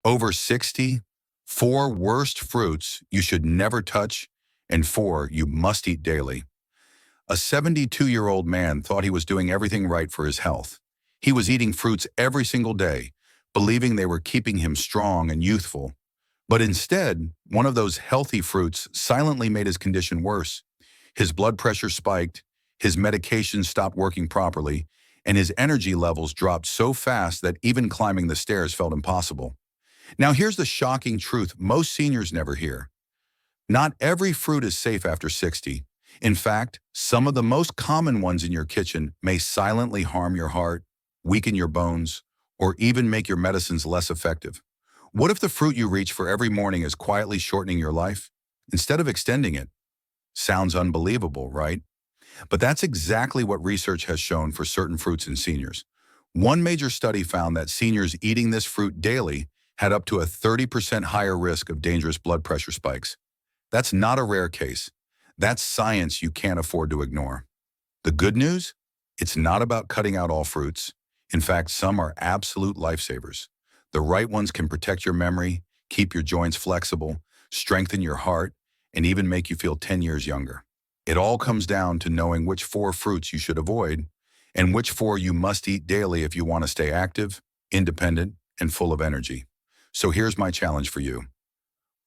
Over 60, 4 worst fruits you should never touch, and 4 you must eat daily. A 72-year-old man thought he was doing everything right for his health. He was eating fruits every single day, believing they were keeping him strong and youthful. But instead, one of those healthy fruits silently made his condition worse. His blood pressure spiked, his medications stopped working properly, and his energy levels dropped so fast that even climbing the stairs felt impossible. Now here's the shocking truth most seniors never hear. Not every fruit is safe after 60. In fact, some of the most common ones in your kitchen may silently harm your heart, weaken your bones, or even make your medicines less effective. What if the fruit you reach for every morning is quietly shortening your life instead of extending it? Sounds unbelievable, right? But that's exactly what research has shown for certain fruits in seniors. One major study found that seniors eating this fruit daily had up to a 30% higher risk of dangerous blood pressure spikes. That's not a rare case. That's science you can't afford to ignore. The good news? It's not about cutting out all fruits. In fact, some are absolute lifesavers. The right ones can protect your memory, keep your joints flexible, strengthen your heart, and even make you feel 10 years younger. It all comes down to knowing which 4 fruits you should avoid and which 4 you must eat daily if you want to stay active, independent, and full of energy. So here's my challenge for you.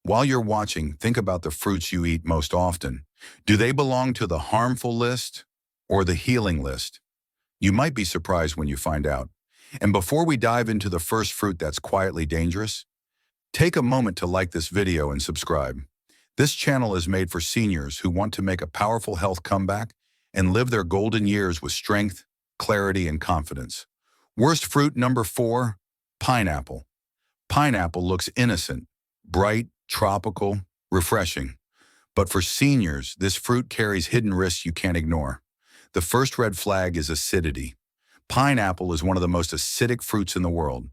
While you're watching, think about the fruits you eat most often. Do they belong to the harmful list or the healing list? You might be surprised when you find out. And before we dive into the first fruit that's quietly dangerous, take a moment to like this video and subscribe. This channel is made for seniors who want to make a powerful health comeback and live their golden years with strength, clarity, and confidence. Worst fruit number 4, pineapple. Pineapple looks innocent, bright, tropical, refreshing. But for seniors, this fruit carries hidden risks you can't ignore. The first red flag is acidity. Pineapple is one of the most acidic fruits in the world.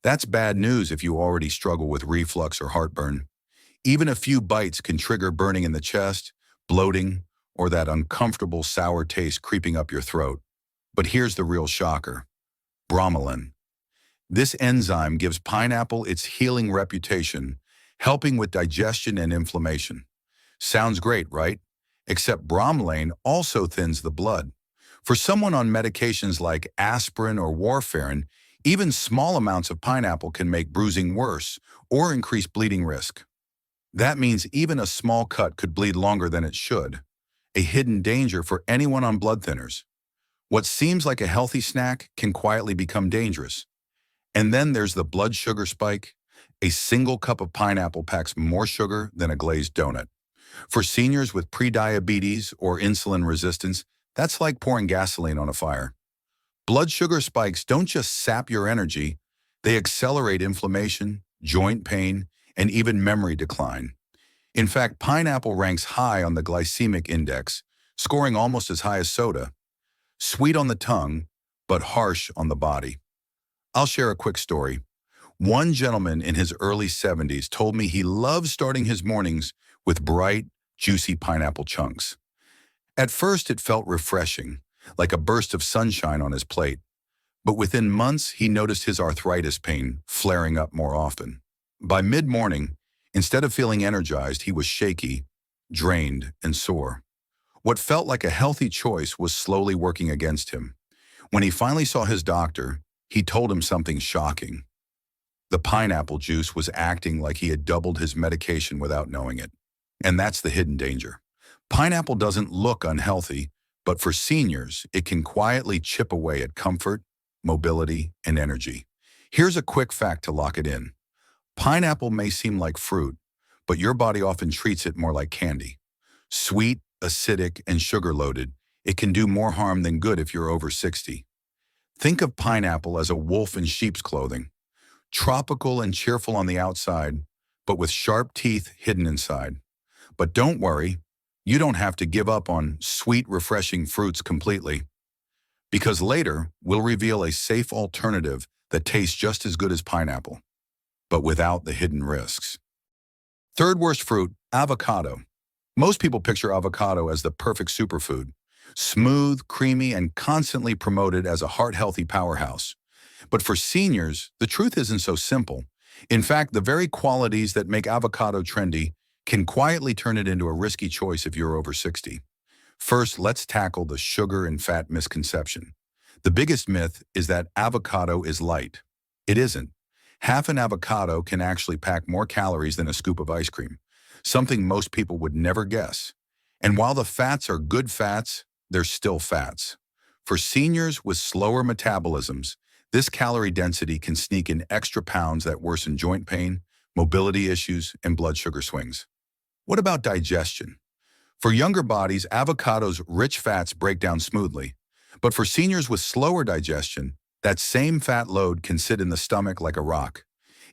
That's bad news if you already struggle with reflux or heartburn. Even a few bites can trigger burning in the chest, bloating, or that uncomfortable sour taste creeping up your throat. But here's the real shocker: bromelain. This enzyme gives pineapple its healing reputation, helping with digestion and inflammation. Sounds great, right? Except bromelain also thins the blood. For someone on medications like aspirin or warfarin, even small amounts of pineapple can make bruising worse or increase bleeding risk. That means even a small cut could bleed longer than it should, a hidden danger for anyone on blood thinners. What seems like a healthy snack can quietly become dangerous. And then there's the blood sugar spike. A single cup of pineapple packs more sugar than a glazed donut. For seniors with prediabetes or insulin resistance, that's like pouring gasoline on a fire. Blood sugar spikes don't just sap your energy, they accelerate inflammation, joint pain, and even memory decline. In fact, pineapple ranks high on the glycemic index, scoring almost as high as soda. Sweet on the tongue, but harsh on the body. I'll share a quick story. One gentleman in his early 70s told me he loves starting his mornings with bright, juicy pineapple chunks. At first, it felt refreshing, like a burst of sunshine on his plate. But within months, he noticed his arthritis pain flaring up more often. By mid-morning, instead of feeling energized, he was shaky, drained, and sore. What felt like a healthy choice was slowly working against him. When he finally saw his doctor, he told him something shocking. The pineapple juice was acting like he had doubled his medication without knowing it. And that's the hidden danger. Pineapple doesn't look unhealthy, but for seniors, it can quietly chip away at comfort, mobility, and energy. Here's a quick fact to lock it in. Pineapple may seem like fruit, but your body often treats it more like candy. Sweet, acidic, and sugar-loaded, it can do more harm than good if you're over 60. Think of pineapple as a wolf in sheep's clothing. Tropical and cheerful on the outside, but with sharp teeth hidden inside. But don't worry, you don't have to give up on sweet, refreshing fruits completely. Because later, we'll reveal a safe alternative that tastes just as good as pineapple, but without the hidden risks. Third worst fruit, avocado. Most people picture avocado as the perfect superfood. Smooth, creamy, and constantly promoted as a heart-healthy powerhouse. But for seniors, the truth isn't so simple. In fact, the very qualities that make avocado trendy can quietly turn it into a risky choice if you're over 60. First, let's tackle the sugar and fat misconception. The biggest myth is that avocado is light. It isn't. Half an avocado can actually pack more calories than a scoop of ice cream, something most people would never guess. And while the fats are good fats, they're still fats. For seniors with slower metabolisms, this calorie density can sneak in extra pounds that worsen joint pain, mobility issues, and blood sugar swings. What about digestion? For younger bodies, avocado's rich fats break down smoothly. But for seniors with slower digestion, that same fat load can sit in the stomach like a rock.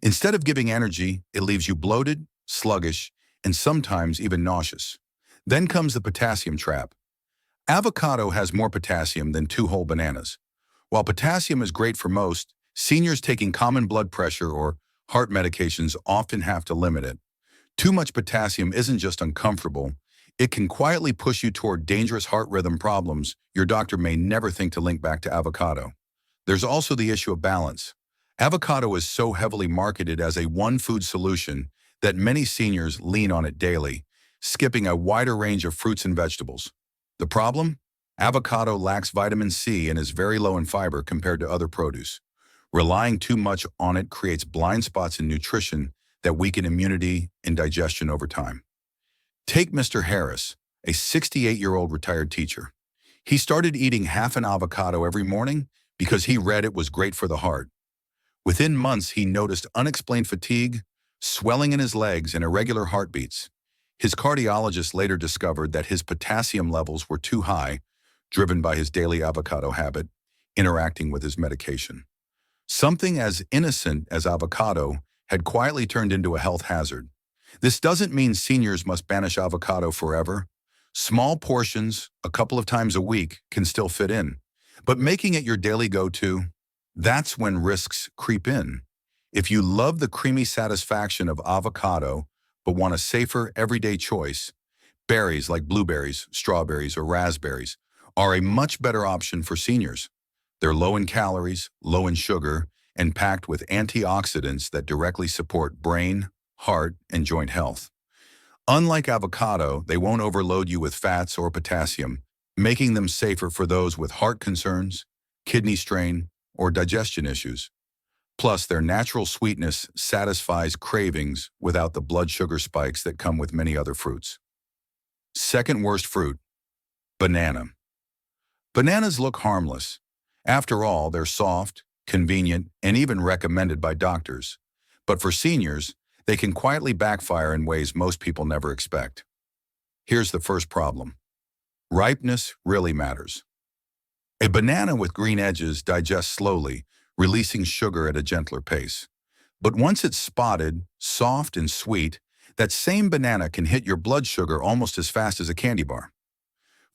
Instead of giving energy, it leaves you bloated, sluggish, and sometimes even nauseous. Then comes the potassium trap. Avocado has more potassium than two whole bananas. While potassium is great for most, seniors taking common blood pressure or heart medications often have to limit it. Too much potassium isn't just uncomfortable, it can quietly push you toward dangerous heart rhythm problems your doctor may never think to link back to avocado. There's also the issue of balance. Avocado is so heavily marketed as a one-food solution that many seniors lean on it daily, skipping a wider range of fruits and vegetables. The problem? Avocado lacks vitamin C and is very low in fiber compared to other produce. Relying too much on it creates blind spots in nutrition that weaken immunity and digestion over time. Take Mr. Harris, a 68-year-old retired teacher. He started eating half an avocado every morning because he read it was great for the heart. Within months, he noticed unexplained fatigue, swelling in his legs, and irregular heartbeats. His cardiologist later discovered that his potassium levels were too high, driven by his daily avocado habit, interacting with his medication. Something as innocent as avocado had quietly turned into a health hazard. This doesn't mean seniors must banish avocado forever. Small portions, a couple of times a week, can still fit in. But making it your daily go-to, that's when risks creep in. If you love the creamy satisfaction of avocado, but want a safer, everyday choice, berries like blueberries, strawberries, or raspberries are a much better option for seniors. They're low in calories, low in sugar, and packed with antioxidants that directly support brain, heart, and joint health. Unlike avocado, they won't overload you with fats or potassium, making them safer for those with heart concerns, kidney strain, or digestion issues. Plus, their natural sweetness satisfies cravings without the blood sugar spikes that come with many other fruits. Second worst fruit, banana. Bananas look harmless. After all, they're soft, convenient, and even recommended by doctors. But for seniors, they can quietly backfire in ways most people never expect. Here's the first problem. Ripeness really matters. A banana with green edges digests slowly, releasing sugar at a gentler pace. But once it's spotted, soft and sweet, that same banana can hit your blood sugar almost as fast as a candy bar.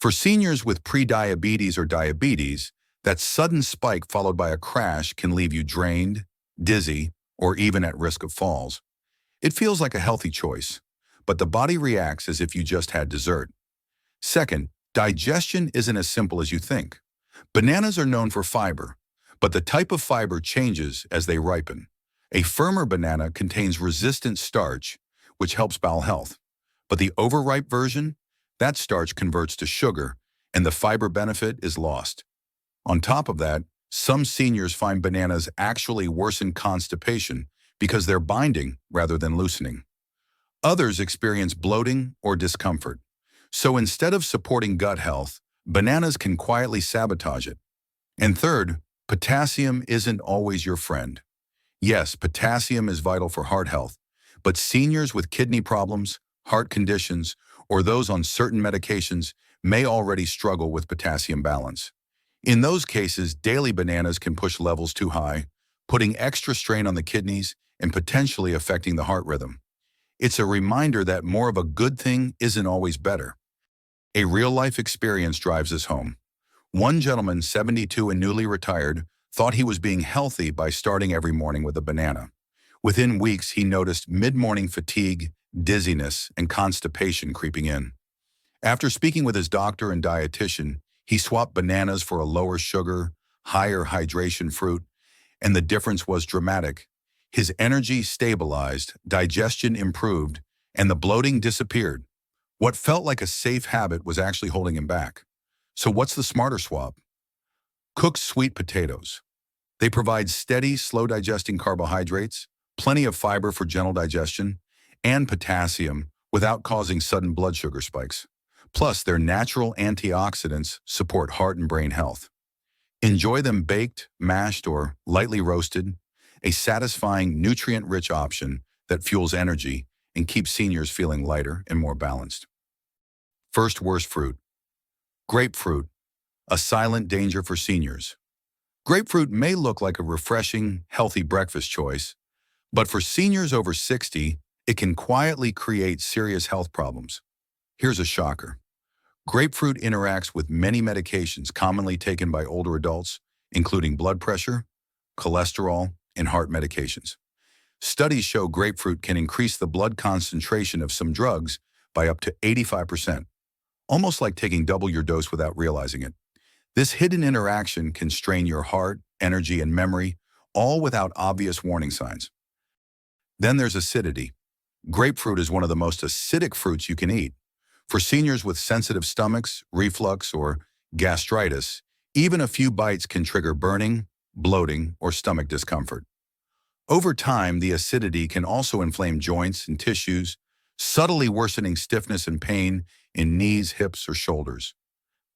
For seniors with pre-diabetes or diabetes, that sudden spike followed by a crash can leave you drained, dizzy, or even at risk of falls. It feels like a healthy choice, but the body reacts as if you just had dessert. Second, digestion isn't as simple as you think. Bananas are known for fiber, but the type of fiber changes as they ripen. A firmer banana contains resistant starch, which helps bowel health. But the overripe version, that starch converts to sugar, and the fiber benefit is lost. On top of that, some seniors find bananas actually worsen constipation because they're binding rather than loosening. Others experience bloating or discomfort. So instead of supporting gut health, bananas can quietly sabotage it. And third, potassium isn't always your friend. Yes, potassium is vital for heart health, but seniors with kidney problems, heart conditions, or those on certain medications may already struggle with potassium balance. In those cases, daily bananas can push levels too high, putting extra strain on the kidneys and potentially affecting the heart rhythm. It's a reminder that more of a good thing isn't always better. A real-life experience drives this home. One gentleman, 72 and newly retired, thought he was being healthy by starting every morning with a banana. Within weeks, he noticed mid-morning fatigue, dizziness, and constipation creeping in. After speaking with his doctor and dietitian, he swapped bananas for a lower sugar, higher hydration fruit, and the difference was dramatic. His energy stabilized, digestion improved, and the bloating disappeared. What felt like a safe habit was actually holding him back. So what's the smarter swap? Cooked sweet potatoes. They provide steady, slow-digesting carbohydrates, plenty of fiber for gentle digestion, and potassium without causing sudden blood sugar spikes. Plus, their natural antioxidants support heart and brain health. Enjoy them baked, mashed, or lightly roasted, a satisfying, nutrient-rich option that fuels energy and keeps seniors feeling lighter and more balanced. First worst fruit. Grapefruit, a silent danger for seniors. Grapefruit may look like a refreshing, healthy breakfast choice, but for seniors over 60, it can quietly create serious health problems. Here's a shocker. Grapefruit interacts with many medications commonly taken by older adults, including blood pressure, cholesterol, and heart medications. Studies show grapefruit can increase the blood concentration of some drugs by up to 85%, almost like taking double your dose without realizing it. This hidden interaction can strain your heart, energy, and memory, all without obvious warning signs. Then there's acidity. Grapefruit is one of the most acidic fruits you can eat. For seniors with sensitive stomachs, reflux, or gastritis, even a few bites can trigger burning, bloating, or stomach discomfort. Over time, the acidity can also inflame joints and tissues, subtly worsening stiffness and pain in knees, hips, or shoulders.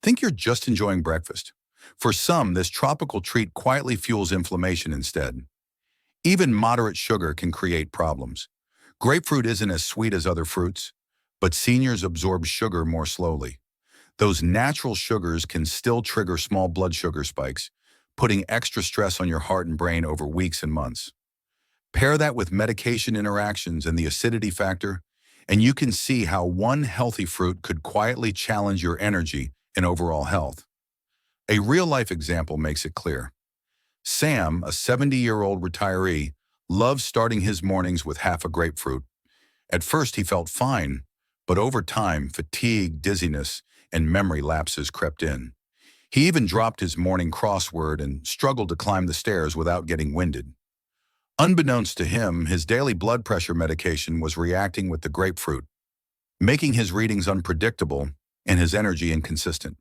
Think you're just enjoying breakfast. For some, this tropical treat quietly fuels inflammation instead. Even moderate sugar can create problems. Grapefruit isn't as sweet as other fruits, but seniors absorb sugar more slowly. Those natural sugars can still trigger small blood sugar spikes, putting extra stress on your heart and brain over weeks and months. Pair that with medication interactions and the acidity factor, and you can see how one healthy fruit could quietly challenge your energy and overall health. A real-life example makes it clear. Sam, a 70-year-old retiree, loves starting his mornings with half a grapefruit. At first, he felt fine, but over time, fatigue, dizziness, and memory lapses crept in. He even dropped his morning crossword and struggled to climb the stairs without getting winded. Unbeknownst to him, his daily blood pressure medication was reacting with the grapefruit, making his readings unpredictable and his energy inconsistent.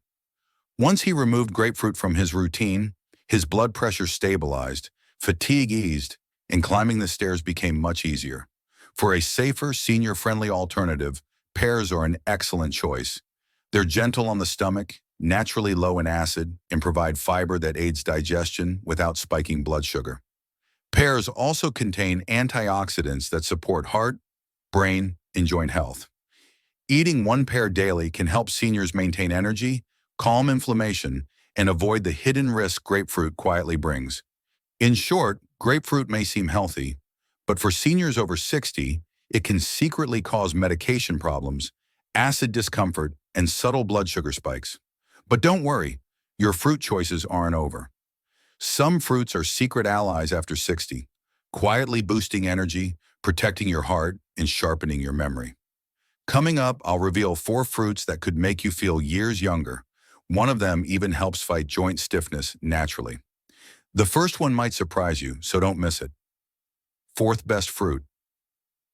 Once he removed grapefruit from his routine, his blood pressure stabilized, fatigue eased, and climbing the stairs became much easier. For a safer, senior-friendly alternative, pears are an excellent choice. They're gentle on the stomach, naturally low in acid, and provide fiber that aids digestion without spiking blood sugar. Pears also contain antioxidants that support heart, brain, and joint health. Eating one pear daily can help seniors maintain energy, calm inflammation, and avoid the hidden risk grapefruit quietly brings. In short, grapefruit may seem healthy, but for seniors over 60, it can secretly cause medication problems, acid discomfort, and subtle blood sugar spikes. But don't worry, your fruit choices aren't over. Some fruits are secret allies after 60, quietly boosting energy, protecting your heart, and sharpening your memory. Coming up, I'll reveal 4 fruits that could make you feel years younger. One of them even helps fight joint stiffness naturally. The first one might surprise you, so don't miss it. Fourth best fruit,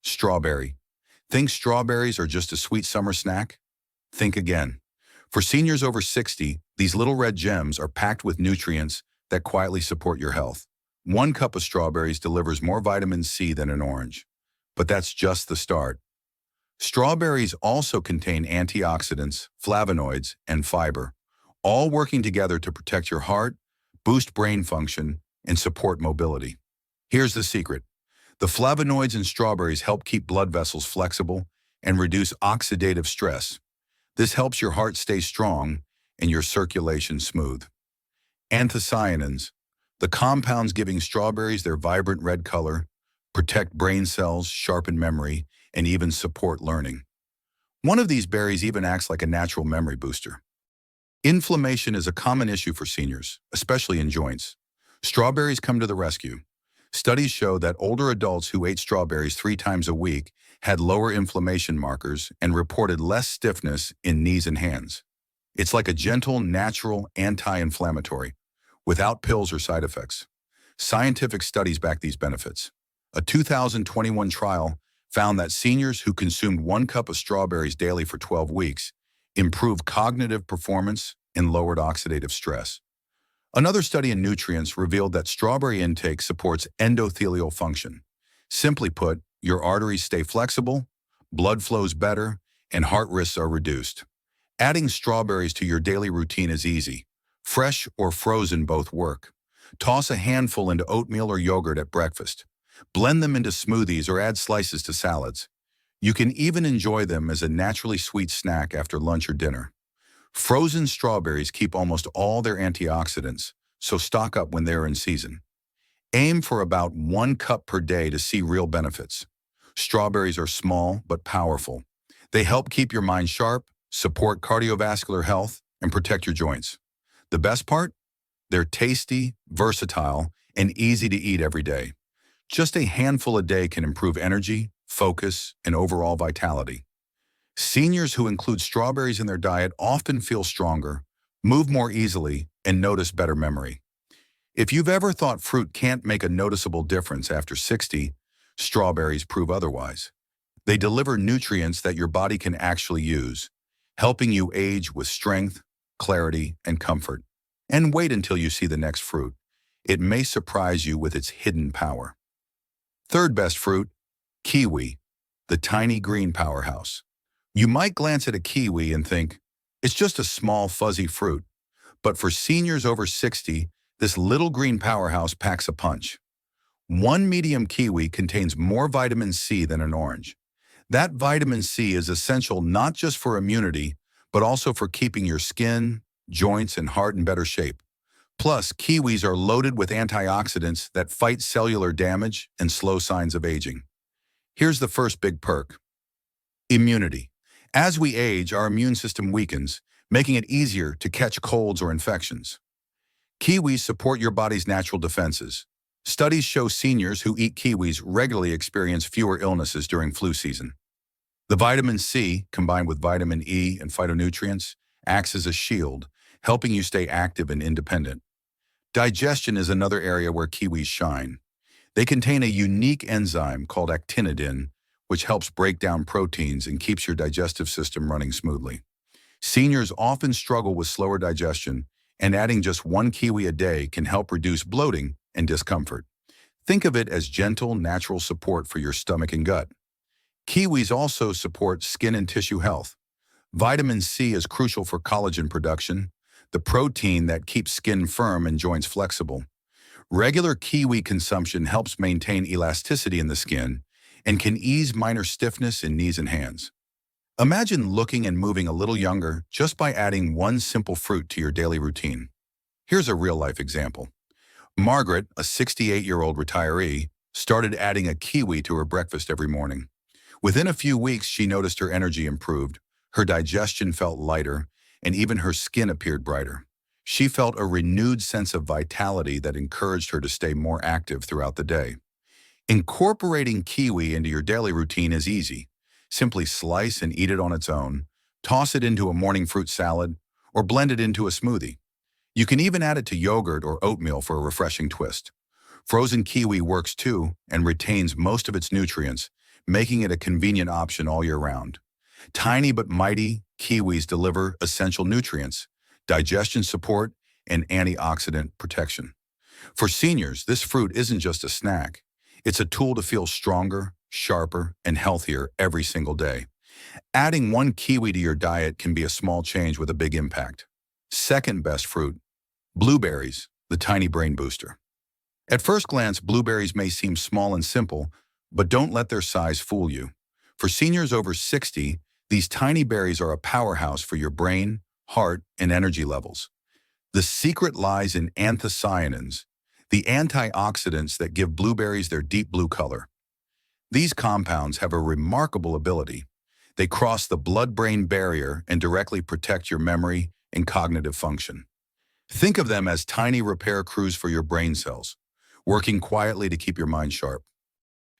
strawberry. Think strawberries are just a sweet summer snack? Think again. For seniors over 60, these little red gems are packed with nutrients that quietly support your health. 1 cup of strawberries delivers more vitamin C than an orange. But that's just the start. Strawberries also contain antioxidants, flavonoids, and fiber, all working together to protect your heart, boost brain function, and support mobility. Here's the secret. The flavonoids in strawberries help keep blood vessels flexible and reduce oxidative stress. This helps your heart stay strong and your circulation smooth. Anthocyanins, the compounds giving strawberries their vibrant red color, protect brain cells, sharpen memory, and even support learning. One of these berries even acts like a natural memory booster. Inflammation is a common issue for seniors, especially in joints. Strawberries come to the rescue. Studies show that older adults who ate strawberries 3 times a week had lower inflammation markers and reported less stiffness in knees and hands. It's like a gentle, natural anti-inflammatory, without pills or side effects. Scientific studies back these benefits. A 2021 trial found that seniors who consumed 1 cup of strawberries daily for 12 weeks improved cognitive performance and lowered oxidative stress. Another study in nutrients revealed that strawberry intake supports endothelial function. Simply put, your arteries stay flexible, blood flows better, and heart risks are reduced. Adding strawberries to your daily routine is easy. Fresh or frozen both work. Toss a handful into oatmeal or yogurt at breakfast. Blend them into smoothies or add slices to salads. You can even enjoy them as a naturally sweet snack after lunch or dinner. Frozen strawberries keep almost all their antioxidants, so stock up when they're in season. Aim for about 1 cup per day to see real benefits. Strawberries are small but powerful. They help keep your mind sharp, support cardiovascular health, and protect your joints. The best part? They're tasty, versatile, and easy to eat every day. Just a handful a day can improve energy, focus, and overall vitality. Seniors who include strawberries in their diet often feel stronger, move more easily, and notice better memory. If you've ever thought fruit can't make a noticeable difference after 60, strawberries prove otherwise. They deliver nutrients that your body can actually use, helping you age with strength, clarity, and comfort. And wait until you see the next fruit. It may surprise you with its hidden power. Third best fruit, kiwi, the tiny green powerhouse. You might glance at a kiwi and think, it's just a small fuzzy fruit. But for seniors over 60, this little green powerhouse packs a punch. One medium kiwi contains more vitamin C than an orange. That vitamin C is essential not just for immunity, but also for keeping your skin, joints, and heart in better shape. Plus, kiwis are loaded with antioxidants that fight cellular damage and slow signs of aging. Here's the first big perk. Immunity. As we age, our immune system weakens, making it easier to catch colds or infections. Kiwis support your body's natural defenses. Studies show seniors who eat kiwis regularly experience fewer illnesses during flu season. The vitamin C, combined with vitamin E and phytonutrients, acts as a shield, helping you stay active and independent. Digestion is another area where kiwis shine. They contain a unique enzyme called actinidin, which helps break down proteins and keeps your digestive system running smoothly. Seniors often struggle with slower digestion, and adding just 1 kiwi a day can help reduce bloating and discomfort. Think of it as gentle, natural support for your stomach and gut. Kiwis also support skin and tissue health. Vitamin C is crucial for collagen production, the protein that keeps skin firm and joints flexible. Regular kiwi consumption helps maintain elasticity in the skin and can ease minor stiffness in knees and hands. Imagine looking and moving a little younger just by adding one simple fruit to your daily routine. Here's a real-life example. Margaret, a 68-year-old retiree, started adding a kiwi to her breakfast every morning. Within a few weeks, she noticed her energy improved, her digestion felt lighter, and even her skin appeared brighter. She felt a renewed sense of vitality that encouraged her to stay more active throughout the day. Incorporating kiwi into your daily routine is easy. Simply slice and eat it on its own, toss it into a morning fruit salad, or blend it into a smoothie. You can even add it to yogurt or oatmeal for a refreshing twist. Frozen kiwi works too and retains most of its nutrients, making it a convenient option all year round. Tiny but mighty, kiwis deliver essential nutrients, digestion support, and antioxidant protection. For seniors, this fruit isn't just a snack. It's a tool to feel stronger, sharper, and healthier every single day. Adding 1 kiwi to your diet can be a small change with a big impact. Second best fruit, blueberries, the tiny brain booster. At first glance, blueberries may seem small and simple, but don't let their size fool you. For seniors over 60, these tiny berries are a powerhouse for your brain, heart, and energy levels. The secret lies in anthocyanins, the antioxidants that give blueberries their deep blue color. These compounds have a remarkable ability. They cross the blood-brain barrier and directly protect your memory and cognitive function. Think of them as tiny repair crews for your brain cells, working quietly to keep your mind sharp.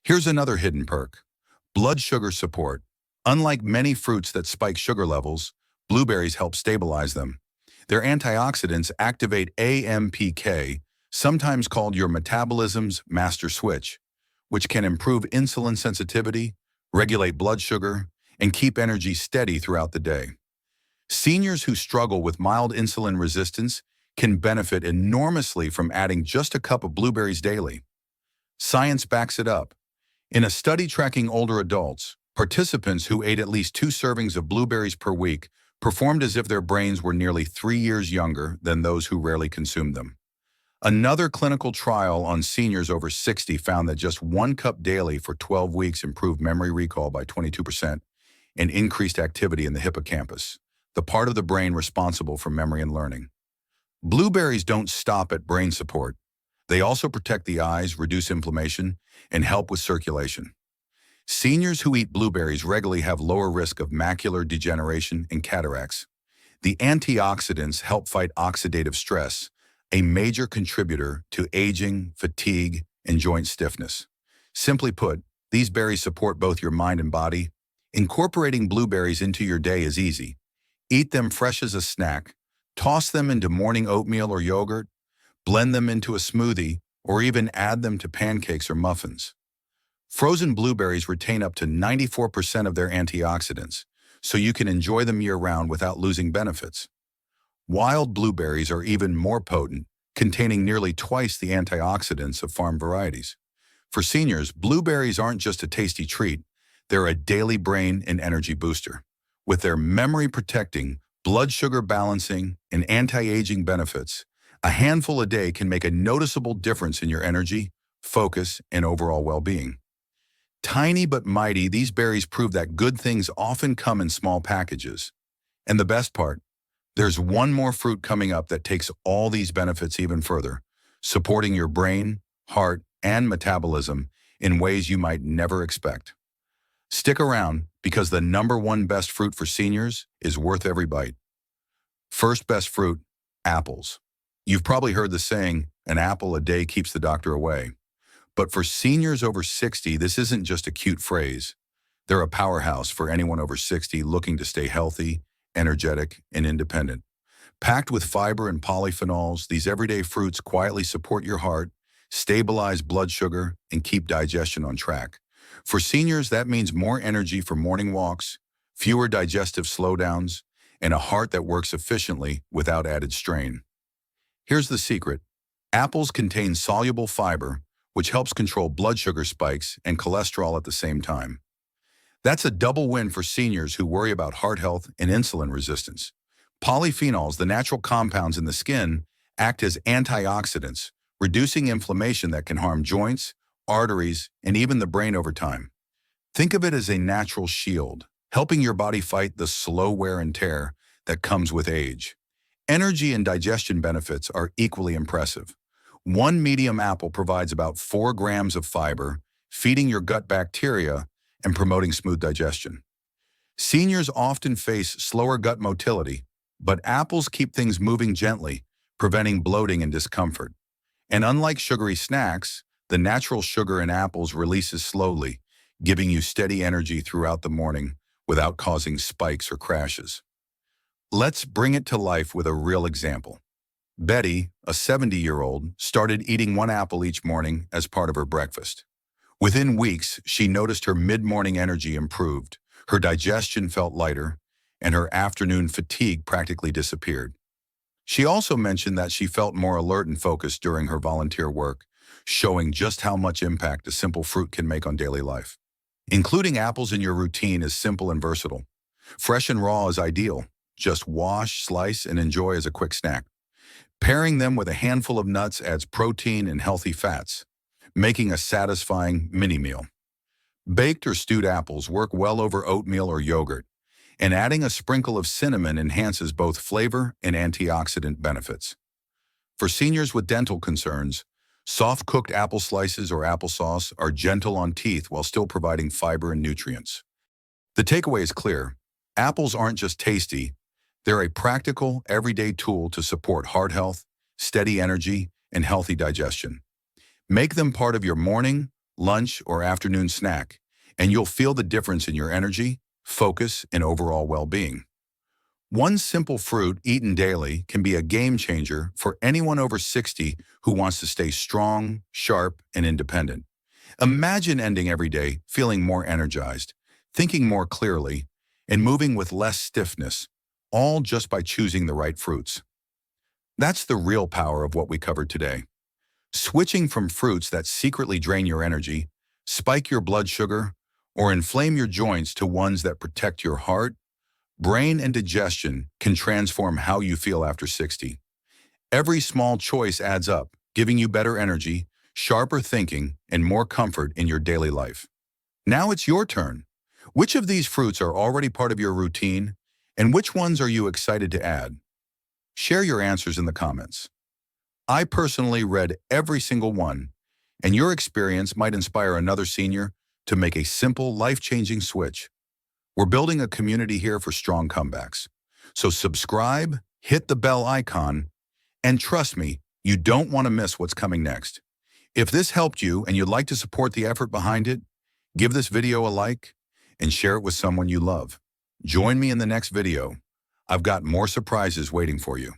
Here's another hidden perk: blood sugar support. Unlike many fruits that spike sugar levels, blueberries help stabilize them. Their antioxidants activate AMPK, sometimes called your metabolism's master switch, which can improve insulin sensitivity, regulate blood sugar, and keep energy steady throughout the day. Seniors who struggle with mild insulin resistance can benefit enormously from adding just a cup of blueberries daily. Science backs it up. In a study tracking older adults, participants who ate at least 2 servings of blueberries per week performed as if their brains were nearly 3 years younger than those who rarely consumed them. Another clinical trial on seniors over 60 found that just 1 cup daily for 12 weeks improved memory recall by 22% and increased activity in the hippocampus, the part of the brain responsible for memory and learning. Blueberries don't stop at brain support. They also protect the eyes, reduce inflammation, and help with circulation. Seniors who eat blueberries regularly have lower risk of macular degeneration and cataracts. The antioxidants help fight oxidative stress, a major contributor to aging, fatigue, and joint stiffness. Simply put, these berries support both your mind and body. Incorporating blueberries into your day is easy. Eat them fresh as a snack, toss them into morning oatmeal or yogurt, blend them into a smoothie, or even add them to pancakes or muffins. Frozen blueberries retain up to 94% of their antioxidants, so you can enjoy them year-round without losing benefits. Wild blueberries are even more potent, containing nearly twice the antioxidants of farm varieties. For seniors, blueberries aren't just a tasty treat, they're a daily brain and energy booster. With their memory-protecting, blood sugar balancing, and anti-aging benefits, a handful a day can make a noticeable difference in your energy, focus, and overall well-being. Tiny but mighty, these berries prove that good things often come in small packages. And the best part, there's one more fruit coming up that takes all these benefits even further, supporting your brain, heart, and metabolism in ways you might never expect. Stick around, because the #1 best fruit for seniors is worth every bite. First best fruit, apples. You've probably heard the saying, an apple a day keeps the doctor away. But for seniors over 60, this isn't just a cute phrase. They're a powerhouse for anyone over 60 looking to stay healthy, energetic, and independent. Packed with fiber and polyphenols, these everyday fruits quietly support your heart, stabilize blood sugar, and keep digestion on track. For seniors, that means more energy for morning walks, fewer digestive slowdowns, and a heart that works efficiently without added strain. Here's the secret. Apples contain soluble fiber, which helps control blood sugar spikes and cholesterol at the same time. That's a double win for seniors who worry about heart health and insulin resistance. Polyphenols, the natural compounds in the skin, act as antioxidants, reducing inflammation that can harm joints, arteries, and even the brain over time. Think of it as a natural shield, helping your body fight the slow wear and tear that comes with age. Energy and digestion benefits are equally impressive. One medium apple provides about 4 grams of fiber, feeding your gut bacteria and promoting smooth digestion. Seniors often face slower gut motility, but apples keep things moving gently, preventing bloating and discomfort. And unlike sugary snacks, the natural sugar in apples releases slowly, giving you steady energy throughout the morning without causing spikes or crashes. Let's bring it to life with a real example. Betty, a 70-year-old, started eating 1 apple each morning as part of her breakfast. Within weeks, she noticed her mid-morning energy improved, her digestion felt lighter, and her afternoon fatigue practically disappeared. She also mentioned that she felt more alert and focused during her volunteer work, showing just how much impact a simple fruit can make on daily life. Including apples in your routine is simple and versatile. Fresh and raw is ideal. Just wash, slice, and enjoy as a quick snack. Pairing them with a handful of nuts adds protein and healthy fats, making a satisfying mini-meal. Baked or stewed apples work well over oatmeal or yogurt, and adding a sprinkle of cinnamon enhances both flavor and antioxidant benefits. For seniors with dental concerns, soft-cooked apple slices or applesauce are gentle on teeth while still providing fiber and nutrients. The takeaway is clear. Apples aren't just tasty, they're a practical, everyday tool to support heart health, steady energy, and healthy digestion. Make them part of your morning, lunch, or afternoon snack, and you'll feel the difference in your energy, focus, and overall well-being. One simple fruit eaten daily can be a game changer for anyone over 60 who wants to stay strong, sharp, and independent. Imagine ending every day feeling more energized, thinking more clearly, and moving with less stiffness, all just by choosing the right fruits. That's the real power of what we covered today. Switching from fruits that secretly drain your energy, spike your blood sugar, or inflame your joints to ones that protect your heart, brain, and digestion can transform how you feel after 60. Every small choice adds up, giving you better energy, sharper thinking, and more comfort in your daily life. Now it's your turn. Which of these fruits are already part of your routine, and which ones are you excited to add? Share your answers in the comments. I personally read every single one, and your experience might inspire another senior to make a simple, life-changing switch. We're building a community here for strong comebacks. So subscribe, hit the bell icon, and trust me, you don't want to miss what's coming next. If this helped you and you'd like to support the effort behind it, give this video a like and share it with someone you love. Join me in the next video. I've got more surprises waiting for you.